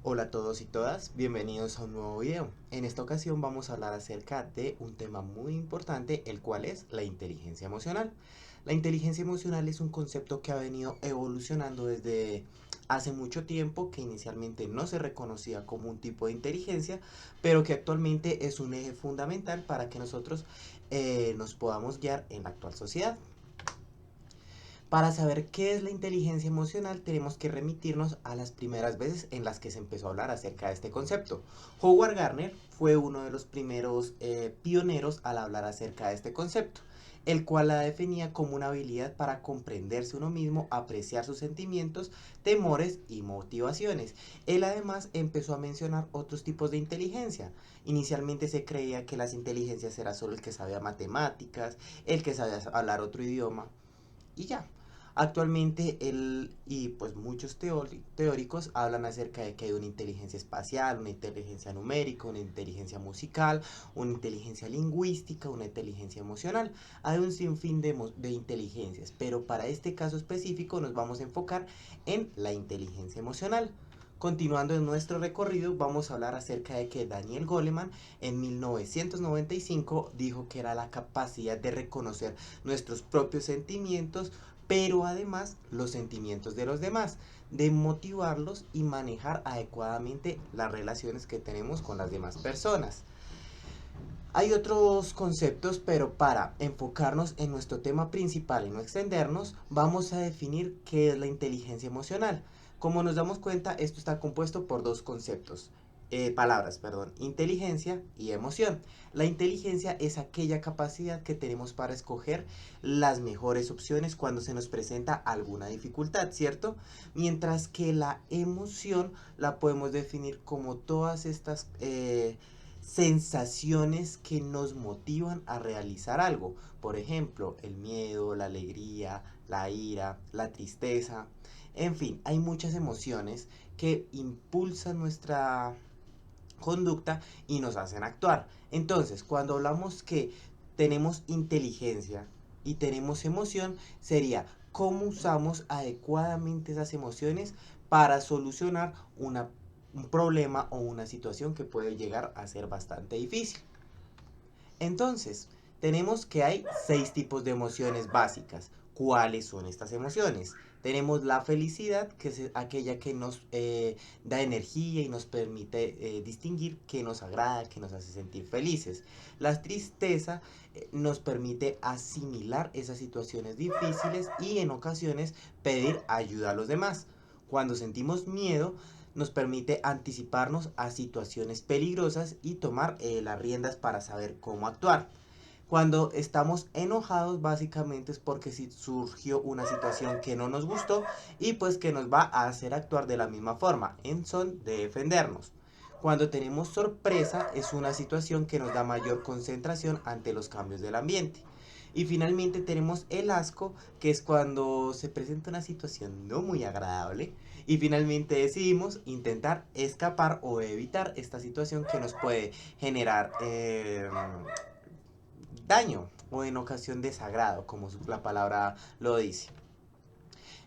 Hola a todos y todas, bienvenidos a un nuevo video. En esta ocasión vamos a hablar acerca de un tema muy importante, el cual es la inteligencia emocional. La inteligencia emocional es un concepto que ha venido evolucionando desde hace mucho tiempo, que inicialmente no se reconocía como un tipo de inteligencia, pero que actualmente es un eje fundamental para que nosotros nos podamos guiar en la actual sociedad. Para saber qué es la inteligencia emocional tenemos que remitirnos a las primeras veces en las que se empezó a hablar acerca de este concepto. Howard Gardner fue uno de los primeros pioneros al hablar acerca de este concepto, el cual la definía como una habilidad para comprenderse uno mismo, apreciar sus sentimientos, temores y motivaciones. Él además empezó a mencionar otros tipos de inteligencia. Inicialmente se creía que las inteligencias era solo el que sabía matemáticas, el que sabía hablar otro idioma, y ya. Actualmente él y pues muchos teóricos hablan acerca de que hay una inteligencia espacial, una inteligencia numérica, una inteligencia musical, una inteligencia lingüística, una inteligencia emocional. Hay un sinfín de inteligencias, pero para este caso específico nos vamos a enfocar en la inteligencia emocional. Continuando en nuestro recorrido, vamos a hablar acerca de que Daniel Goleman en 1995 dijo que era la capacidad de reconocer nuestros propios sentimientos, pero además los sentimientos de los demás, de motivarlos y manejar adecuadamente las relaciones que tenemos con las demás personas. Hay otros conceptos, pero para enfocarnos en nuestro tema principal y no extendernos, vamos a definir qué es la inteligencia emocional. Como nos damos cuenta, esto está compuesto por dos conceptos, palabras, perdón, inteligencia y emoción. La inteligencia es aquella capacidad que tenemos para escoger las mejores opciones cuando se nos presenta alguna dificultad, ¿cierto? Mientras que la emoción la podemos definir como todas estas sensaciones que nos motivan a realizar algo. Por ejemplo, el miedo, la alegría, la ira, la tristeza. En fin, hay muchas emociones que impulsan nuestra conducta y nos hacen actuar. Entonces, cuando hablamos que tenemos inteligencia y tenemos emoción, sería cómo usamos adecuadamente esas emociones para solucionar un problema o una situación que puede llegar a ser bastante difícil. Entonces, tenemos que hay 6 tipos de emociones básicas. ¿Cuáles son estas emociones? Tenemos la felicidad, que es aquella que nos da energía y nos permite distinguir qué nos agrada, qué nos hace sentir felices. La tristeza nos permite asimilar esas situaciones difíciles y en ocasiones pedir ayuda a los demás. Cuando sentimos miedo, nos permite anticiparnos a situaciones peligrosas y tomar las riendas para saber cómo actuar. Cuando estamos enojados básicamente es porque si surgió una situación que no nos gustó y pues que nos va a hacer actuar de la misma forma, en son de defendernos. Cuando tenemos sorpresa es una situación que nos da mayor concentración ante los cambios del ambiente. Y finalmente tenemos el asco, que es cuando se presenta una situación no muy agradable y finalmente decidimos intentar escapar o evitar esta situación que nos puede generar daño o en ocasión desagrado, como la palabra lo dice.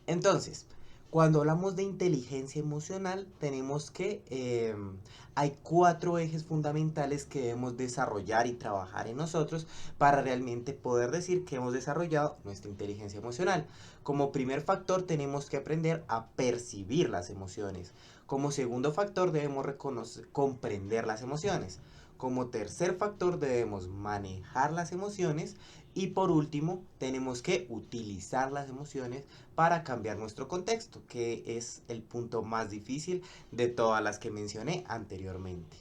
Entonces, cuando hablamos de inteligencia emocional, tenemos que hay 4 ejes fundamentales que debemos desarrollar y trabajar en nosotros para realmente poder decir que hemos desarrollado nuestra inteligencia emocional. Como primer factor, tenemos que aprender a percibir las emociones. Como segundo factor, debemos comprender las emociones. Como tercer factor, debemos manejar las emociones. Y por último, tenemos que utilizar las emociones para cambiar nuestro contexto, que es el punto más difícil de todas las que mencioné anteriormente.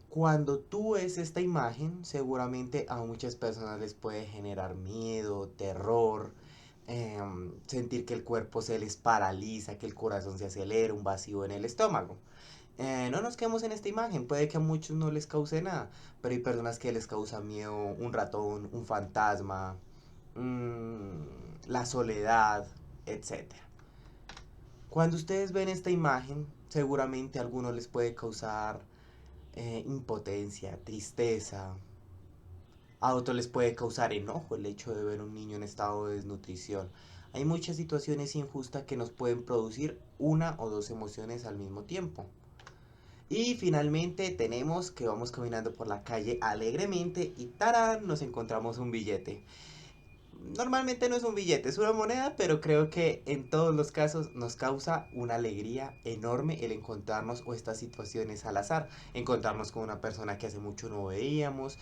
Cuando tú ves esta imagen, seguramente a muchas personas les puede generar miedo, terror, sentir que el cuerpo se les paraliza, que el corazón se acelera, un vacío en el estómago. No nos quedemos en esta imagen, puede que a muchos no les cause nada, pero hay personas que les causa miedo un ratón, un fantasma, la soledad, etcétera. Cuando ustedes ven esta imagen, seguramente a algunos les puede causar impotencia, tristeza, a otros les puede causar enojo el hecho de ver un niño en estado de desnutrición. Hay muchas situaciones injustas que nos pueden producir una o dos emociones al mismo tiempo. Y finalmente tenemos que vamos caminando por la calle alegremente y ¡tarán! Nos encontramos un billete. Normalmente no es un billete, es una moneda, pero creo que en todos los casos nos causa una alegría enorme el encontrarnos o estas situaciones al azar. Encontrarnos con una persona que hace mucho no veíamos,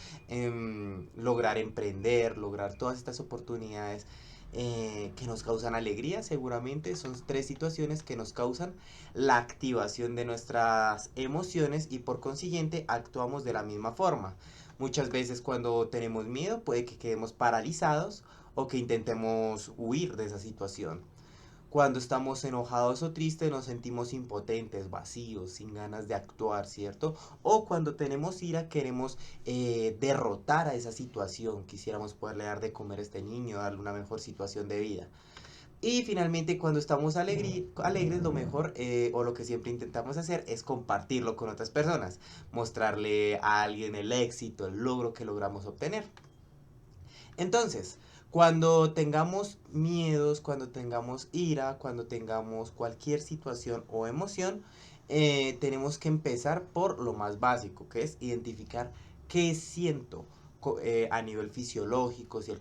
lograr emprender, lograr todas estas oportunidades que nos causan alegría, seguramente son tres situaciones que nos causan la activación de nuestras emociones y por consiguiente actuamos de la misma forma. Muchas veces cuando tenemos miedo puede que quedemos paralizados o que intentemos huir de esa situación. Cuando estamos enojados o tristes nos sentimos impotentes, vacíos, sin ganas de actuar, ¿cierto? O cuando tenemos ira queremos derrotar a esa situación, quisiéramos poderle dar de comer a este niño, darle una mejor situación de vida. Y finalmente cuando estamos alegres lo mejor o lo que siempre intentamos hacer es compartirlo con otras personas, mostrarle a alguien el éxito, el logro que logramos obtener. Entonces, cuando tengamos miedos, cuando tengamos ira, cuando tengamos cualquier situación o emoción, tenemos que empezar por lo más básico, que es identificar qué siento a nivel fisiológico, si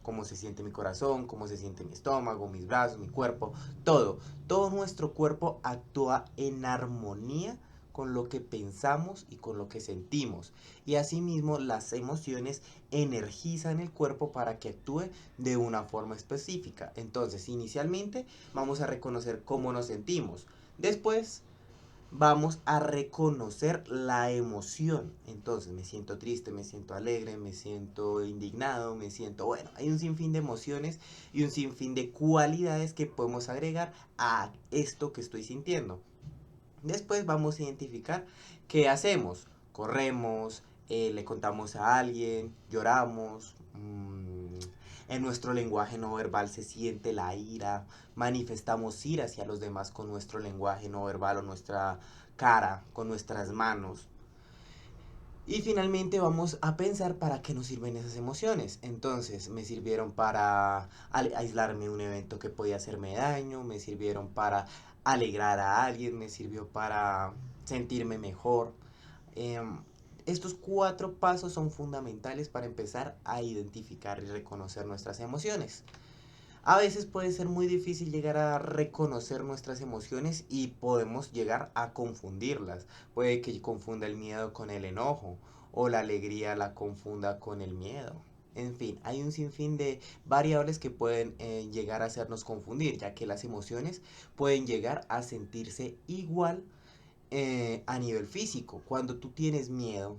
cómo se siente mi corazón, cómo se siente mi estómago, mis brazos, mi cuerpo, todo. Todo nuestro cuerpo actúa en armonía con lo que pensamos y con lo que sentimos. Y asimismo las emociones energizan el cuerpo para que actúe de una forma específica. Entonces, inicialmente vamos a reconocer cómo nos sentimos. Después vamos a reconocer la emoción. Entonces, me siento triste, me siento alegre, me siento indignado, me siento, bueno, hay un sinfín de emociones y un sinfín de cualidades que podemos agregar a esto que estoy sintiendo. Después vamos a identificar qué hacemos. Corremos, le contamos a alguien, lloramos. En nuestro lenguaje no verbal se siente la ira. Manifestamos ira hacia los demás con nuestro lenguaje no verbal o nuestra cara, con nuestras manos. Y finalmente vamos a pensar para qué nos sirven esas emociones. Entonces, me sirvieron para aislarme de un evento que podía hacerme daño, me sirvieron para alegrar a alguien, me sirvió para sentirme mejor. Em, Estos cuatro pasos son fundamentales para empezar a identificar y reconocer nuestras emociones. A veces puede ser muy difícil llegar a reconocer nuestras emociones y podemos llegar a confundirlas. Puede que confunda el miedo con el enojo o la alegría la confunda con el miedo. En fin, hay un sinfín de variables que pueden llegar a hacernos confundir, ya que las emociones pueden llegar a sentirse igual a nivel físico. Cuando tú tienes miedo,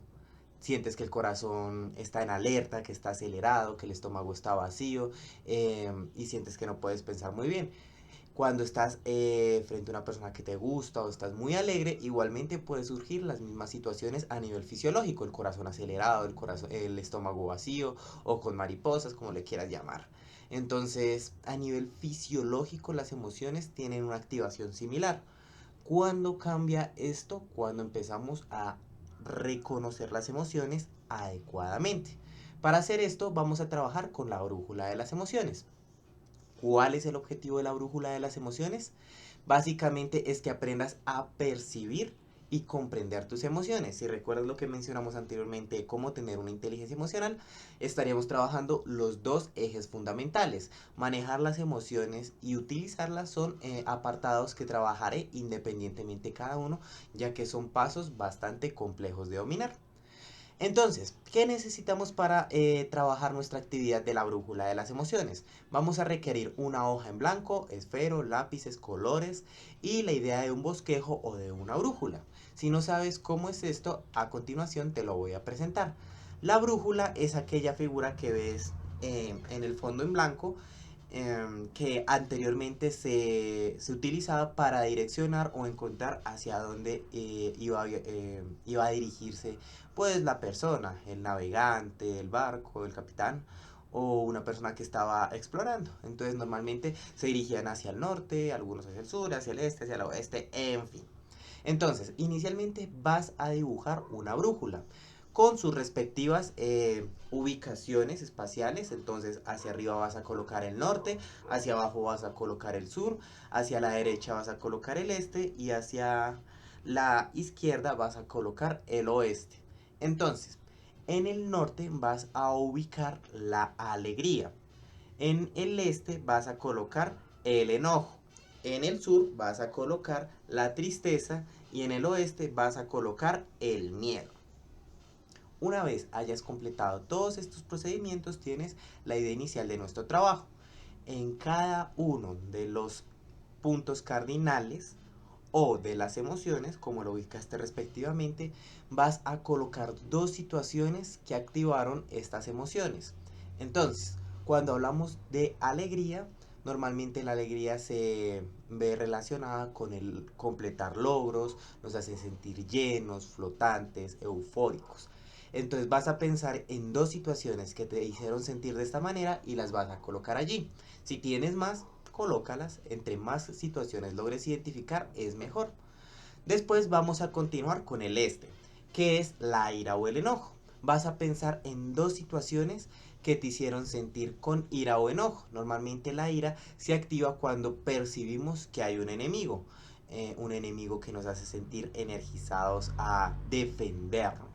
sientes que el corazón está en alerta, que está acelerado, que el estómago está vacío y sientes que no puedes pensar muy bien. Cuando estás frente a una persona que te gusta o estás muy alegre, igualmente puede surgir las mismas situaciones a nivel fisiológico, el corazón acelerado, el estómago vacío o con mariposas, como le quieras llamar. Entonces, a nivel fisiológico, las emociones tienen una activación similar. ¿Cuándo cambia esto? Cuando empezamos a reconocer las emociones adecuadamente. Para hacer esto vamos a trabajar con la brújula de las emociones. ¿Cuál es el objetivo de la brújula de las emociones? Básicamente es que aprendas a percibir y comprender tus emociones. Si recuerdas lo que mencionamos anteriormente, cómo tener una inteligencia emocional, estaríamos trabajando los dos ejes fundamentales. Manejar las emociones y utilizarlas son apartados que trabajaré independientemente cada uno, ya que son pasos bastante complejos de dominar. Entonces, ¿qué necesitamos para trabajar nuestra actividad de la brújula de las emociones? Vamos a requerir una hoja en blanco, esfero, lápices, colores y la idea de un bosquejo o de una brújula. Si no sabes cómo es esto, a continuación te lo voy a presentar. La brújula es aquella figura que ves en el fondo en blanco que anteriormente se utilizaba para direccionar o encontrar hacia dónde iba a dirigirse pues la persona, el navegante, el barco, el capitán o una persona que estaba explorando. Entonces normalmente se dirigían hacia el norte, algunos hacia el sur, hacia el este, hacia el oeste, en fin. Entonces, inicialmente vas a dibujar una brújula. con sus respectivas ubicaciones espaciales. Entonces hacia arriba vas a colocar el norte, hacia abajo vas a colocar el sur, hacia la derecha vas a colocar el este y hacia la izquierda vas a colocar el oeste. Entonces, en el norte vas a ubicar la alegría. En el este vas a colocar el enojo. En el sur vas a colocar la tristeza y en el oeste vas a colocar el miedo. Una vez hayas completado todos estos procedimientos, tienes la idea inicial de nuestro trabajo. En cada uno de los puntos cardinales o de las emociones, como lo ubicaste respectivamente, vas a colocar dos situaciones que activaron estas emociones. Entonces, cuando hablamos de alegría, normalmente la alegría se ve relacionada con el completar logros, nos hace sentir llenos, flotantes, eufóricos. Entonces vas a pensar en dos situaciones que te hicieron sentir de esta manera y las vas a colocar allí. Si tienes más, colócalas. Entre más situaciones logres identificar, es mejor. Después vamos a continuar con el este, que es la ira o el enojo. Vas a pensar en dos situaciones que te hicieron sentir con ira o enojo. Normalmente la ira se activa cuando percibimos que hay un enemigo que nos hace sentir energizados a defendernos.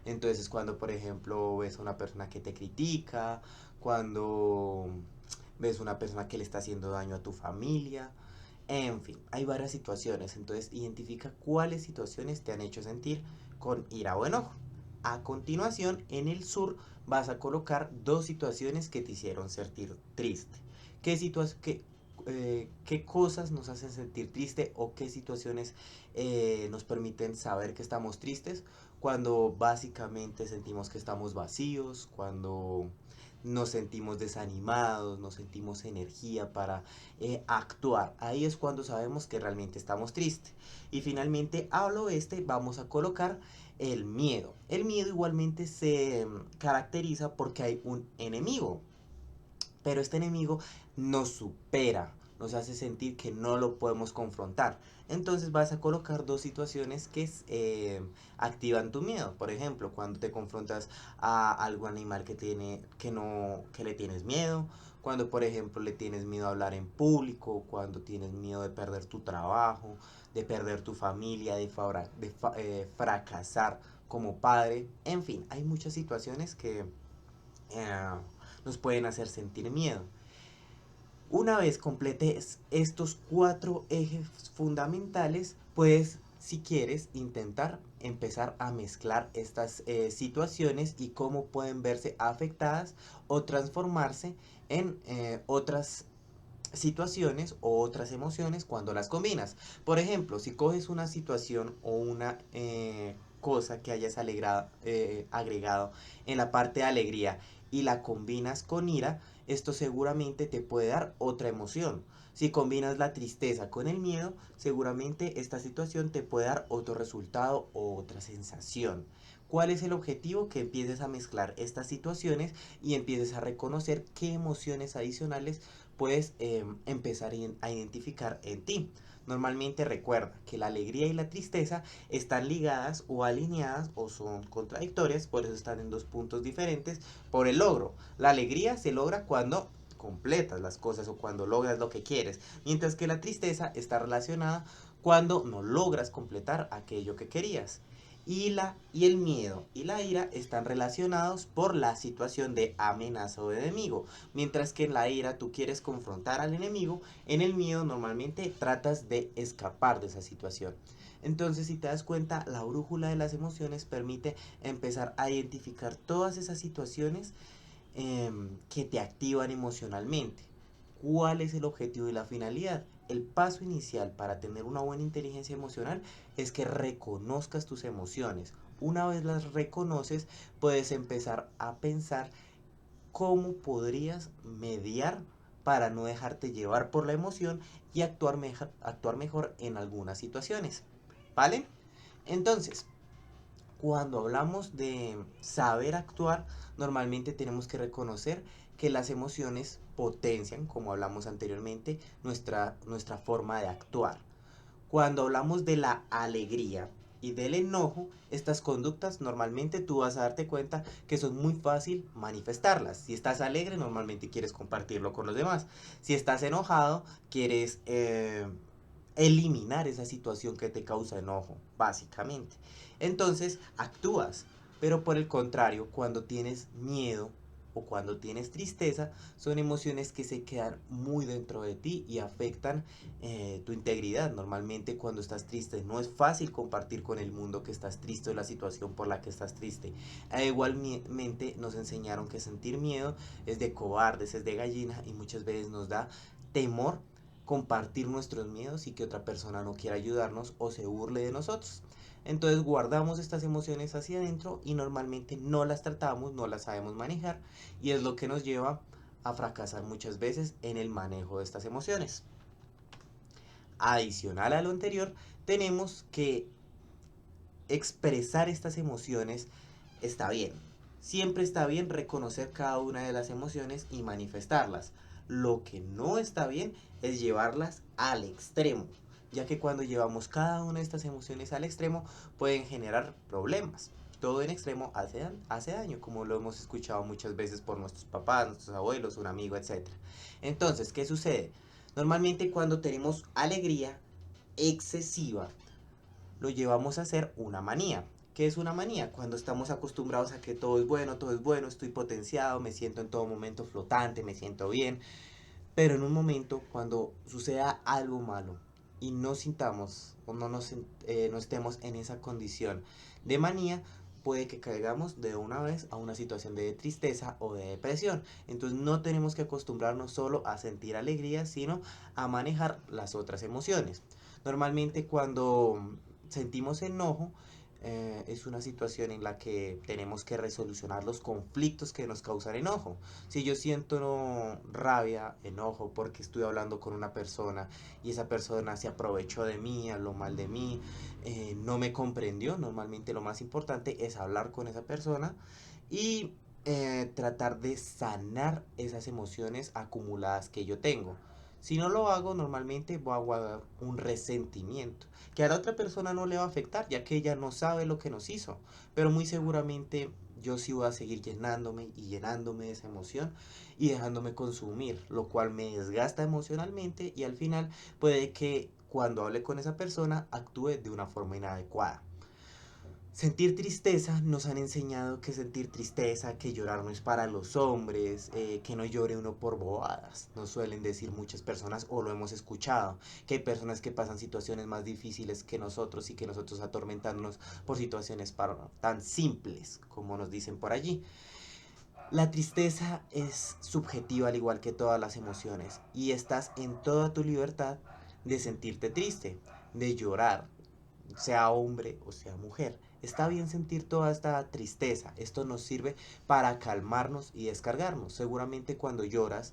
Entonces cuando por ejemplo ves a una persona que te critica, cuando ves una persona que le está haciendo daño a tu familia, en fin, hay varias situaciones. Entonces identifica cuáles situaciones te han hecho sentir con ira o enojo. A continuación, en el sur vas a colocar dos situaciones que te hicieron sentir triste. ¿Qué cosas nos hacen sentir triste o qué situaciones nos permiten saber que estamos tristes? Cuando básicamente sentimos que estamos vacíos, cuando nos sentimos desanimados, nos sentimos energía para actuar. Ahí es cuando sabemos que realmente estamos tristes. Y finalmente al oeste vamos a colocar el miedo. El miedo igualmente se caracteriza porque hay un enemigo, pero este enemigo nos supera, nos hace sentir que no lo podemos confrontar. Entonces vas a colocar dos situaciones que activan tu miedo. Por ejemplo, cuando te confrontas a algún animal que le tienes miedo, cuando por ejemplo le tienes miedo a hablar en público, cuando tienes miedo de perder tu trabajo, de perder tu familia, fracasar como padre. En fin, hay muchas situaciones que eh, nos pueden hacer sentir miedo. Una vez completes estos cuatro ejes fundamentales, puedes, si quieres, intentar empezar a mezclar estas situaciones y cómo pueden verse afectadas o transformarse en otras situaciones o otras emociones cuando las combinas. Por ejemplo, si coges una situación o una cosa que hayas agregado en la parte de alegría y la combinas con ira, esto seguramente te puede dar otra emoción. Si combinas la tristeza con el miedo, seguramente esta situación te puede dar otro resultado o otra sensación. ¿Cuál es el objetivo? Que empieces a mezclar estas situaciones y empieces a reconocer qué emociones adicionales puedes empezar a identificar en ti. Normalmente recuerda que la alegría y la tristeza están ligadas o alineadas o son contradictorias, por eso están en dos puntos diferentes por el logro. La alegría se logra cuando completas las cosas o cuando logras lo que quieres, mientras que la tristeza está relacionada cuando no logras completar aquello que querías. Y el miedo y la ira están relacionados por la situación de amenaza o de enemigo. Mientras que en la ira tú quieres confrontar al enemigo, en el miedo normalmente tratas de escapar de esa situación. Entonces, si te das cuenta, la brújula de las emociones permite empezar a identificar todas esas situaciones que te activan emocionalmente. ¿Cuál es el objetivo y la finalidad? El paso inicial para tener una buena inteligencia emocional es que reconozcas tus emociones. Una vez las reconoces, puedes empezar a pensar cómo podrías mediar para no dejarte llevar por la emoción y actuar mejor en algunas situaciones. ¿Vale? Entonces, cuando hablamos de saber actuar, normalmente tenemos que reconocer que las emociones potencian, como hablamos anteriormente, nuestra forma de actuar. Cuando hablamos de la alegría, y del enojo, estas conductas normalmente tú vas a darte cuenta que son muy fácil manifestarlas. Si estás alegre, normalmente quieres compartirlo con los demás. Si estás enojado, quieres eliminar esa situación que te causa enojo, básicamente. Entonces, actúas. Pero por el contrario, cuando tienes miedo o cuando tienes tristeza, son emociones que se quedan muy dentro de ti y afectan tu integridad. Normalmente cuando estás triste no es fácil compartir con el mundo que estás triste o la situación por la que estás triste. Igualmente nos enseñaron que sentir miedo es de cobardes, es de gallina y muchas veces nos da temor compartir nuestros miedos y que otra persona no quiera ayudarnos o se burle de nosotros. Entonces guardamos estas emociones hacia adentro y normalmente no las tratamos, no las sabemos manejar y es lo que nos lleva a fracasar muchas veces en el manejo de estas emociones. Adicional a lo anterior, tenemos que expresar estas emociones está bien. Siempre está bien reconocer cada una de las emociones y manifestarlas. Lo que no está bien es llevarlas al extremo, ya que cuando llevamos cada una de estas emociones al extremo pueden generar problemas. Todo en extremo hace daño, como lo hemos escuchado muchas veces por nuestros papás, nuestros abuelos, un amigo, etcétera. Entonces, ¿qué sucede? Normalmente cuando tenemos alegría excesiva, lo llevamos a hacer una manía. ¿Qué es una manía? Cuando estamos acostumbrados a que todo es bueno, estoy potenciado, me siento en todo momento flotante, me siento bien, pero en un momento cuando suceda algo malo y no sintamos o no estemos en esa condición de manía, puede que caigamos de una vez a una situación de tristeza o de depresión. Entonces no tenemos que acostumbrarnos solo a sentir alegría, sino a manejar las otras emociones. Normalmente cuando sentimos enojo, es una situación en la que tenemos que resolucionar los conflictos que nos causan enojo. Si yo siento rabia, enojo porque estoy hablando con una persona y esa persona se aprovechó de mí, habló mal de mí, no me comprendió, normalmente lo más importante es hablar con esa persona y tratar de sanar esas emociones acumuladas que yo tengo. Si no lo hago, normalmente voy a guardar un resentimiento que a la otra persona no le va a afectar, ya que ella no sabe lo que nos hizo, pero muy seguramente yo sí voy a seguir llenándome y llenándome de esa emoción y dejándome consumir, lo cual me desgasta emocionalmente y al final puede que cuando hable con esa persona actúe de una forma inadecuada. Sentir tristeza, nos han enseñado que sentir tristeza, que llorar no es para los hombres, que no llore uno por bobadas. Nos suelen decir muchas personas, o lo hemos escuchado, que hay personas que pasan situaciones más difíciles que nosotros y que nosotros atormentándonos por situaciones tan simples como nos dicen por allí. La tristeza es subjetiva al igual que todas las emociones y estás en toda tu libertad de sentirte triste, de llorar, sea hombre o sea mujer. Está bien sentir toda esta tristeza. Esto nos sirve para calmarnos y descargarnos. Seguramente cuando lloras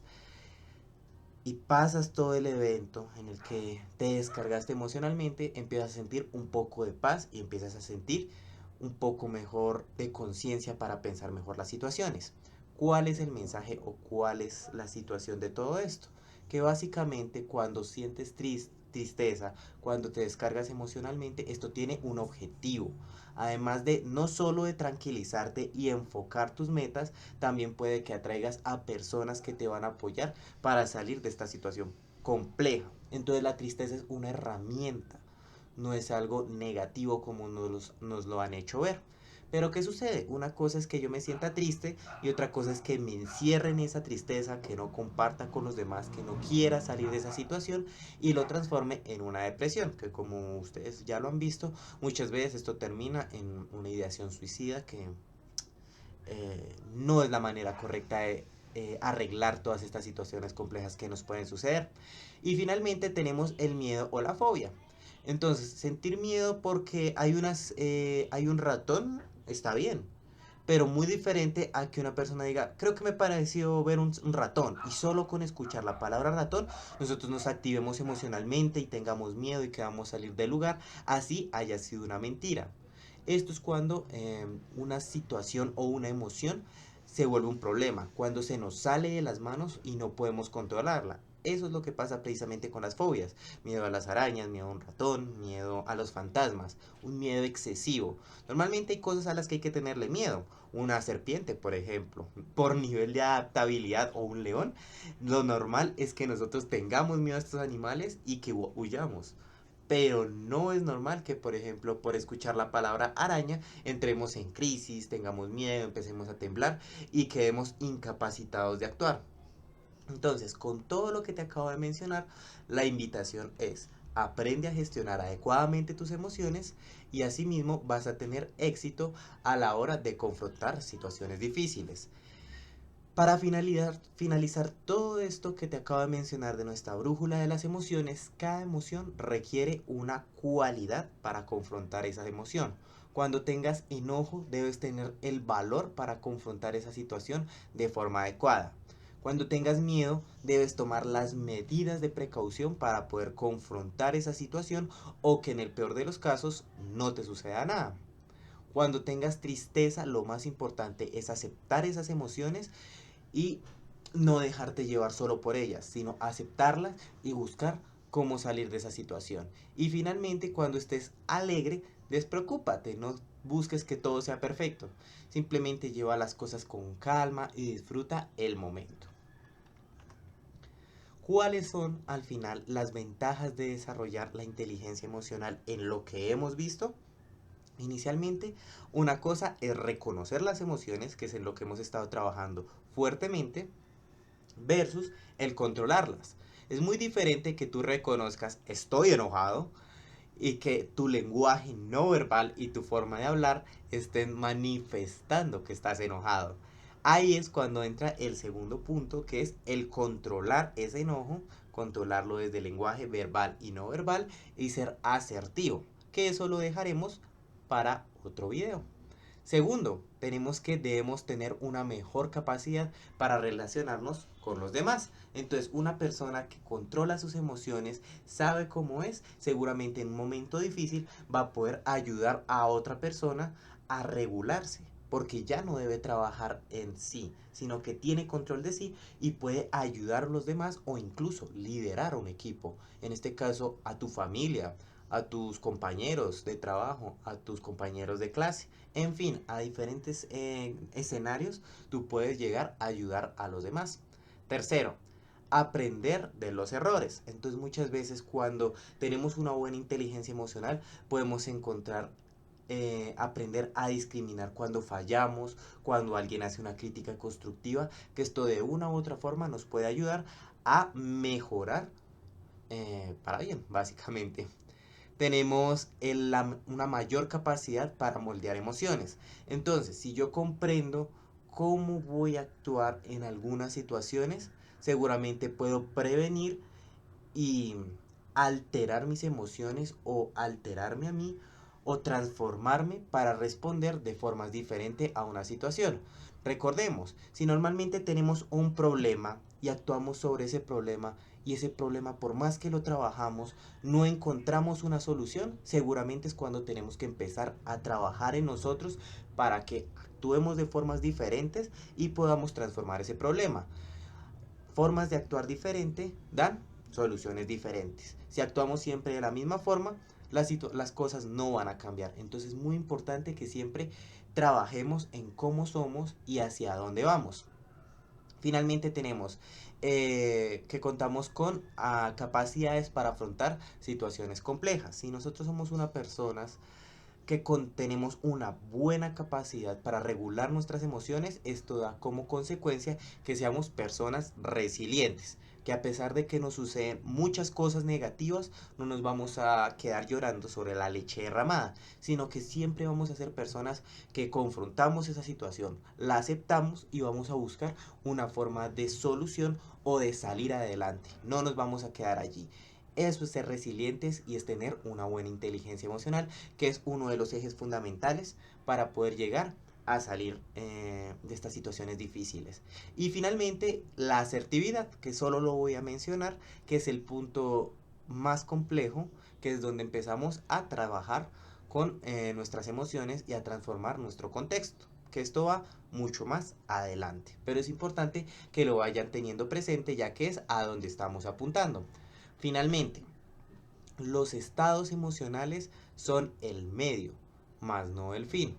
y pasas todo el evento en el que te descargaste emocionalmente, empiezas a sentir un poco de paz y empiezas a sentir un poco mejor de conciencia para pensar mejor las situaciones. ¿Cuál es el mensaje o cuál es la situación de todo esto? Que básicamente cuando sientes tristeza, cuando te descargas emocionalmente, esto tiene un objetivo. Además de no solo de tranquilizarte y enfocar tus metas, también puede que atraigas a personas que te van a apoyar para salir de esta situación compleja. Entonces la tristeza es una herramienta, no es algo negativo como nos lo han hecho ver. Pero ¿qué sucede? Una cosa es que yo me sienta triste y otra cosa es que me encierre en esa tristeza, que no comparta con los demás, que no quiera salir de esa situación y lo transforme en una depresión, que como ustedes ya lo han visto, muchas veces esto termina en una ideación suicida que no es la manera correcta de arreglar todas estas situaciones complejas que nos pueden suceder. Y finalmente tenemos el miedo o la fobia. Entonces, sentir miedo porque hay un ratón, está bien, pero muy diferente a que una persona diga, creo que me pareció ver un ratón, y solo con escuchar la palabra ratón, nosotros nos activemos emocionalmente y tengamos miedo y queramos salir del lugar, así haya sido una mentira. Esto es cuando una situación o una emoción se vuelve un problema, cuando se nos sale de las manos y no podemos controlarla. Eso es lo que pasa precisamente con las fobias. Miedo a las arañas, miedo a un ratón, miedo a los fantasmas, un miedo excesivo. Normalmente hay cosas a las que hay que tenerle miedo. Una serpiente, por ejemplo, por nivel de adaptabilidad, o un león. Lo normal es que nosotros tengamos miedo a estos animales y que huyamos. Pero no es normal que, por ejemplo, por escuchar la palabra araña, entremos en crisis, tengamos miedo, empecemos a temblar y quedemos incapacitados de actuar. Entonces, con todo lo que te acabo de mencionar, la invitación es: aprende a gestionar adecuadamente tus emociones y asimismo vas a tener éxito a la hora de confrontar situaciones difíciles. Para finalizar todo esto que te acabo de mencionar de nuestra brújula de las emociones, cada emoción requiere una cualidad para confrontar esa emoción. Cuando tengas enojo, debes tener el valor para confrontar esa situación de forma adecuada. Cuando tengas miedo, debes tomar las medidas de precaución para poder confrontar esa situación o que en el peor de los casos no te suceda nada. Cuando tengas tristeza, lo más importante es aceptar esas emociones y no dejarte llevar solo por ellas, sino aceptarlas y buscar cómo salir de esa situación. Y finalmente, cuando estés alegre, despreocúpate, no busques que todo sea perfecto. Simplemente lleva las cosas con calma y disfruta el momento. ¿Cuáles son al final las ventajas de desarrollar la inteligencia emocional en lo que hemos visto? Inicialmente, una cosa es reconocer las emociones, que es en lo que hemos estado trabajando fuertemente, versus el controlarlas. Es muy diferente que tú reconozcas estoy enojado y que tu lenguaje no verbal y tu forma de hablar estén manifestando que estás enojado. Ahí es cuando entra el segundo punto, que es el controlar ese enojo, controlarlo desde el lenguaje verbal y no verbal y ser asertivo, que eso lo dejaremos para otro video. Segundo, debemos tener una mejor capacidad para relacionarnos con los demás. Entonces, una persona que controla sus emociones, sabe cómo es, seguramente en un momento difícil va a poder ayudar a otra persona a regularse, porque ya no debe trabajar en sí, sino que tiene control de sí y puede ayudar a los demás o incluso liderar un equipo. En este caso, a tu familia, a tus compañeros de trabajo, a tus compañeros de clase. En fin, a diferentes escenarios tú puedes llegar a ayudar a los demás. Tercero, aprender de los errores. Entonces muchas veces cuando tenemos una buena inteligencia emocional podemos encontrar, aprender a discriminar cuando fallamos, cuando alguien hace una crítica constructiva, que esto de una u otra forma nos puede ayudar a mejorar, para bien, básicamente. Tenemos una mayor capacidad para moldear emociones. Entonces, si yo comprendo cómo voy a actuar en algunas situaciones, seguramente puedo prevenir y alterar mis emociones o alterarme a mí o transformarme para responder de formas diferentes a una situación. Recordemos, si normalmente tenemos un problema y actuamos sobre ese problema y ese problema por más que lo trabajamos no encontramos una solución, seguramente es cuando tenemos que empezar a trabajar en nosotros para que actuemos de formas diferentes y podamos transformar ese problema. Formas de actuar diferente dan soluciones diferentes. Si actuamos siempre de la misma forma, las cosas no van a cambiar. Entonces es muy importante que siempre trabajemos en cómo somos y hacia dónde vamos. Finalmente tenemos que contamos con capacidades para afrontar situaciones complejas. Si nosotros somos una persona que tenemos una buena capacidad para regular nuestras emociones, esto da como consecuencia que seamos personas resilientes, que a pesar de que nos suceden muchas cosas negativas, no nos vamos a quedar llorando sobre la leche derramada, sino que siempre vamos a ser personas que confrontamos esa situación, la aceptamos y vamos a buscar una forma de solución o de salir adelante. No nos vamos a quedar allí. Eso es ser resilientes y es tener una buena inteligencia emocional, que es uno de los ejes fundamentales para poder llegar a salir de estas situaciones difíciles. Y finalmente, la asertividad, que solo lo voy a mencionar, que es el punto más complejo, que es donde empezamos a trabajar con nuestras emociones y a transformar nuestro contexto. que esto va mucho más adelante, pero es importante que lo vayan teniendo presente ya que es a donde estamos apuntando. Finalmente, los estados emocionales son el medio, más no el fin.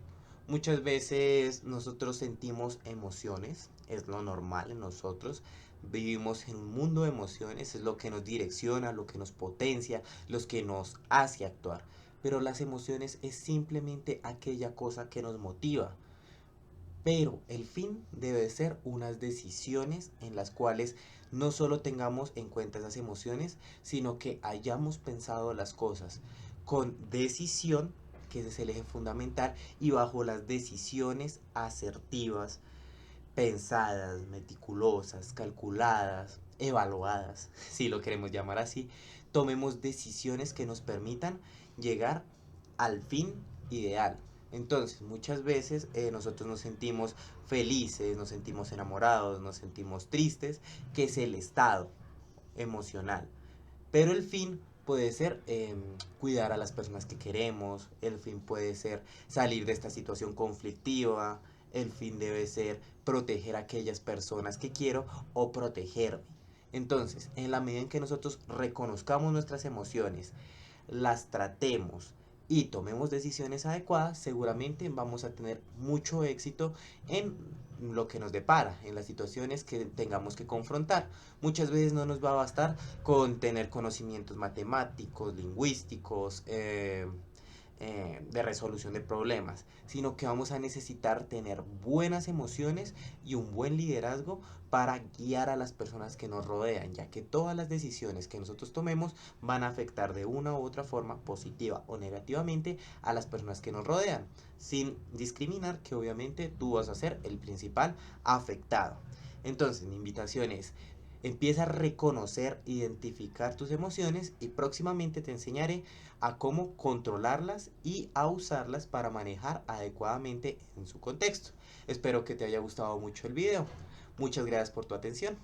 Muchas veces nosotros sentimos emociones, es lo normal en nosotros. Vivimos en un mundo de emociones, es lo que nos direcciona, lo que nos potencia, lo que nos hace actuar. Pero las emociones es simplemente aquella cosa que nos motiva. Pero el fin debe ser unas decisiones en las cuales no solo tengamos en cuenta esas emociones, sino que hayamos pensado las cosas con decisión, que ese es el eje fundamental, y bajo las decisiones asertivas, pensadas, meticulosas, calculadas, evaluadas, si lo queremos llamar así, tomemos decisiones que nos permitan llegar al fin ideal. Entonces, muchas veces nosotros nos sentimos felices, nos sentimos enamorados, nos sentimos tristes, que es el estado emocional. Pero el fin puede ser cuidar a las personas que queremos, el fin puede ser salir de esta situación conflictiva, el fin debe ser proteger a aquellas personas que quiero o protegerme. Entonces, en la medida en que nosotros reconozcamos nuestras emociones, las tratemos y tomemos decisiones adecuadas, seguramente vamos a tener mucho éxito en lo que nos depara, en las situaciones que tengamos que confrontar. Muchas veces no nos va a bastar con tener conocimientos matemáticos, lingüísticos, de resolución de problemas, sino que vamos a necesitar tener buenas emociones y un buen liderazgo para guiar a las personas que nos rodean, ya que todas las decisiones que nosotros tomemos van a afectar de una u otra forma, positiva o negativamente, a las personas que nos rodean, sin discriminar que obviamente tú vas a ser el principal afectado. Entonces, mi invitación es: empieza a reconocer, identificar tus emociones y próximamente te enseñaré a cómo controlarlas y a usarlas para manejar adecuadamente en su contexto. Espero que te haya gustado mucho el video. Muchas gracias por tu atención.